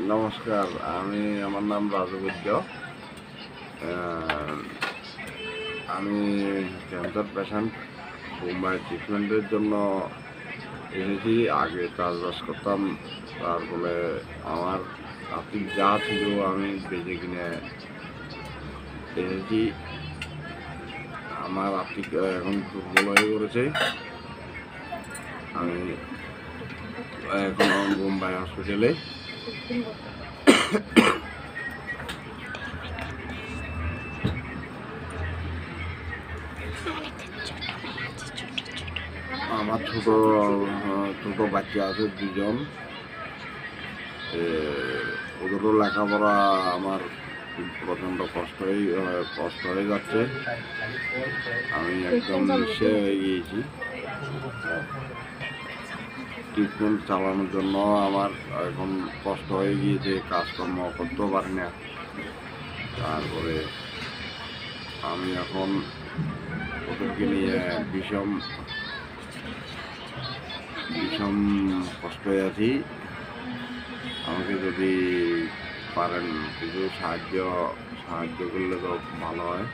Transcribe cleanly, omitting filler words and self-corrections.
নমস্কার, আমার নাম রাজু বৈদ্য। আহ, আমি ক্যান্সার পেশেন্ট। মুম্বাই ট্রিটমেন্টের জন্য এসেছি। আগে চাষবাস করতাম, তার ফলে আমার আর্থিক যা ছিল আমি বেঁচে কিনে এসেছি। আমার আর্থিক এখন দুর্বল হয়ে পড়েছে। আমি এখন মুম্বাই হসপিটালে। আমার ছোট ছোট বাচ্চা আছে দুজন। ওদেরও লেখাপড়া আমার প্রচণ্ড কষ্ট হয়ে যাচ্ছে। আমি একদম নিঃস্ব হয়ে গিয়েছি। ট্রিটমেন্ট চালানোর জন্য আমার এখন কষ্ট হয়ে গিয়েছে, কাজকর্ম করতেও পারি না। তারপরে আমি এখন ওদেরকে নিয়ে ভীষণ কষ্টে আছি। আমাকে যদি পারেন কিছু সাহায্য করলে তো ভালো হয়।